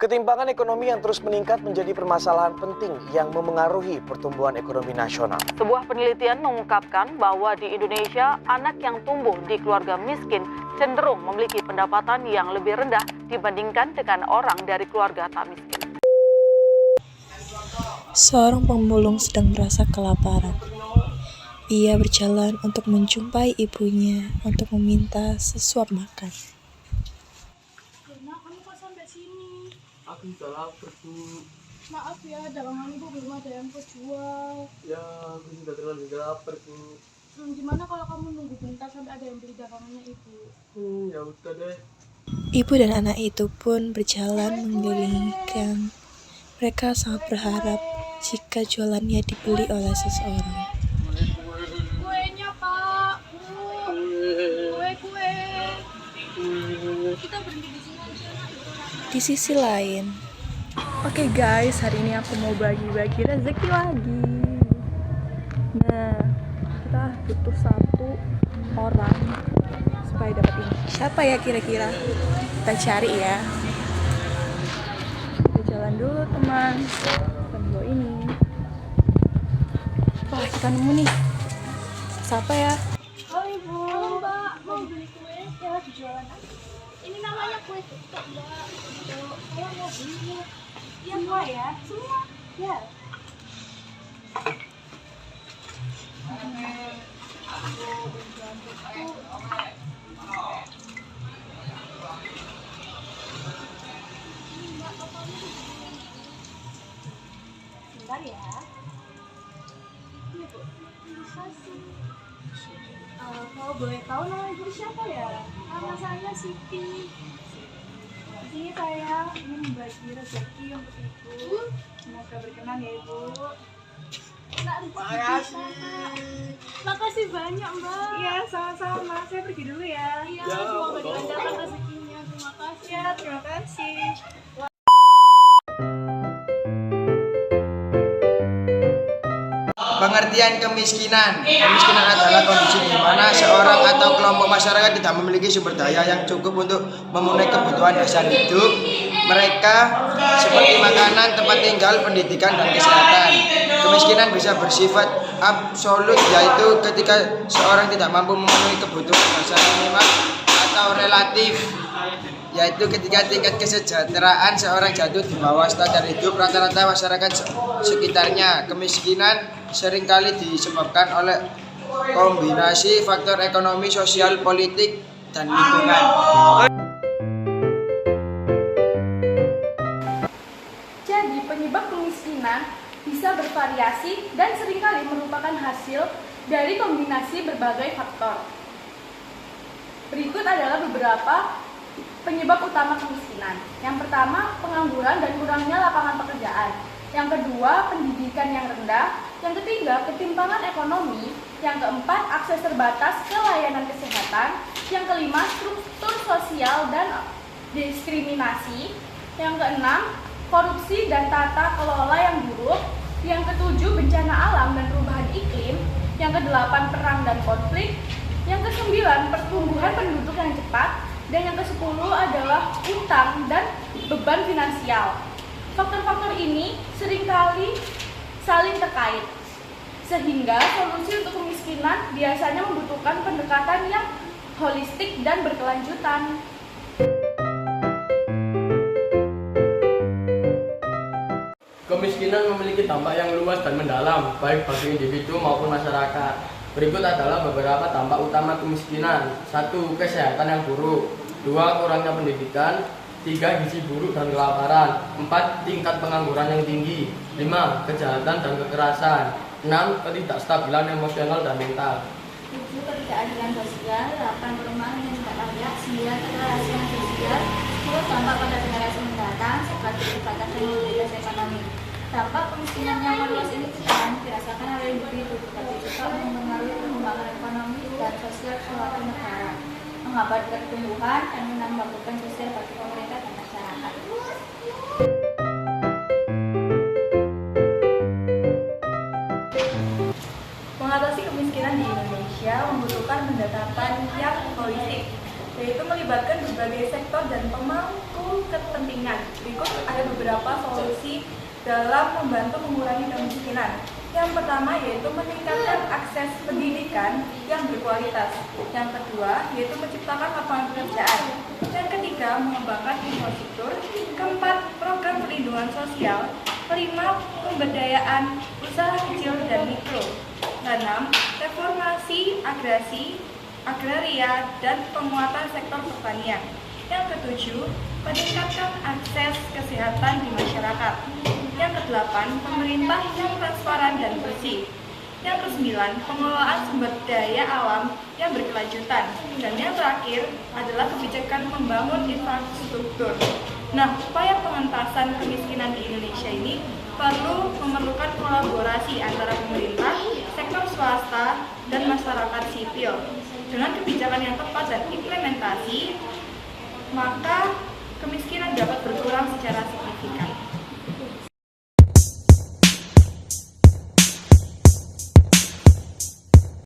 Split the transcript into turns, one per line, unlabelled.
Ketimpangan ekonomi yang terus meningkat menjadi permasalahan penting yang memengaruhi pertumbuhan ekonomi nasional.
Sebuah penelitian mengungkapkan bahwa di Indonesia, anak yang tumbuh di keluarga miskin cenderung memiliki pendapatan yang lebih rendah dibandingkan dengan orang dari keluarga tak miskin.
Seorang pemulung sedang merasa kelaparan. Ia berjalan untuk menjumpai ibunya untuk meminta sesuap makan.
Nak, kamu kok sampai sini?
Aku sudah lapar, Bu.
Maaf ya, dagangan ibu belum ada yang kejual.
Ya, aku sudah terlalu lapar, Bu.
Gimana kalau kamu nunggu bentar sampai ada yang beli dagangannya ibu?
Ya udah deh.
Ibu dan anak itu pun berjalan mengelilingi gang. Mereka sangat berharap jika jualannya dibeli oleh seseorang.
Kuenya, Pak. Bu. Kue. Kita berhenti di sini aja.
Di sisi lain,
Oke guys, hari ini aku mau bagi-bagi rezeki lagi. Nah, kita butuh satu orang supaya dapat ini.
siapa ya kira-kira? Kita cari ya.
Kita jalan dulu teman. Kita bawa ini. Wah, kita nemu nih. Siapa ya?
Halo ibu. Halo mbak, mau beli kue? Ya lagi jualan aja. Ini namanya kue tutuk mbak. Kalau mau beli, ya semua ya? Semua, ya. Bentar ya. Ini bu, terima kasih. Kalau boleh tahu nama ibu siapa ya? Nama saya Siti. Di sini saya ingin membagi rezeki untuk ibu. Semoga berkenan ya ibu. Makasih. Makasih banyak mbak. Iya sama-sama. Saya pergi dulu ya. Iya. Semoga dilancarkan rezekinya. Terima kasih. Ya terima kasih.
Pengertian kemiskinan. Kemiskinan adalah kondisi di mana seorang atau kelompok masyarakat tidak memiliki sumber daya yang cukup untuk memenuhi kebutuhan dasar hidup mereka seperti makanan, tempat tinggal, pendidikan, dan kesehatan. Kemiskinan bisa bersifat absolut, yaitu ketika seorang tidak mampu memenuhi kebutuhan dasar minimal, atau relatif, yaitu ketika tingkat kesejahteraan seorang jatuh di bawah standar hidup rata-rata masyarakat sekitarnya. Kemiskinan seringkali disebabkan oleh kombinasi faktor ekonomi, sosial, politik, dan lingkungan.
Jadi penyebab kemiskinan bisa bervariasi dan seringkali merupakan hasil dari kombinasi berbagai faktor. Berikut adalah beberapa penyebab utama kemiskinan. Yang pertama, pengangguran dan kurangnya lapangan pekerjaan. Yang kedua, pendidikan yang rendah. Yang ketiga, ketimpangan ekonomi. Yang keempat, akses terbatas ke layanan kesehatan. Yang kelima, struktur sosial dan diskriminasi. Yang keenam, korupsi dan tata kelola yang buruk. Yang ketujuh, bencana alam dan perubahan iklim. Yang kedelapan, perang dan konflik. Yang kesembilan, pertumbuhan penduduk yang cepat. Dan yang ke-10 adalah utang dan beban finansial. Faktor-faktor ini seringkali saling terkait, sehingga solusi untuk kemiskinan biasanya membutuhkan pendekatan yang holistik dan berkelanjutan.
Kemiskinan memiliki dampak yang luas dan mendalam, baik bagi individu maupun masyarakat. Berikut adalah beberapa dampak utama kemiskinan. 1. Kesehatan yang buruk. 2. Kurangnya pendidikan. 3. Gizi buruk dan kelaparan. 4. Tingkat pengangguran yang tinggi. 5. Kejahatan dan kekerasan. 6. Ketidakstabilan emosional dan mental.
7. Ketidakadilan sosial. 8. Perumahan yang tidak layak. 9. Keterlambatan sosial. 10. Dampak pada generasi mendatang seperti keterbatasan mobilitas ekonomi. Dampak kemiskinan yang meluas ini tidak dirasakan oleh individu, tetapi juga mempengaruhi perkembangan ekonomi dan sosial suatu negara, menghambat pertumbuhan dan menambah beban sosial bagi pemerintah dan masyarakat. Mengatasi kemiskinan di Indonesia membutuhkan pendekatan yang holistik, yaitu melibatkan berbagai sektor dan pemangku
suatu kepentingan. Berikut ada beberapa solusi dalam membantu mengurangi kemiskinan. Yang pertama yaitu meningkatkan akses pendidikan yang berkualitas. Yang kedua yaitu menciptakan lapangan pekerjaan. Yang ketiga mengembangkan infrastruktur. Keempat, program perlindungan sosial. Kelima, pemberdayaan usaha kecil dan mikro. Keenam, reformasi agraria dan penguatan sektor pertanian. Yang ketujuh, meningkatkan akses kesehatan di masyarakat. Yang kedelapan, pemerintah yang transparan dan bersih. Yang kesembilan, pengelolaan sumber daya alam yang berkelanjutan. Dan yang terakhir adalah kebijakan membangun infrastruktur. Nah, upaya pengentasan kemiskinan di Indonesia ini memerlukan kolaborasi antara pemerintah, sektor swasta, dan masyarakat sipil. Dengan kebijakan yang tepat dan implementasi, maka kemiskinan dapat berkurang secara signifikan.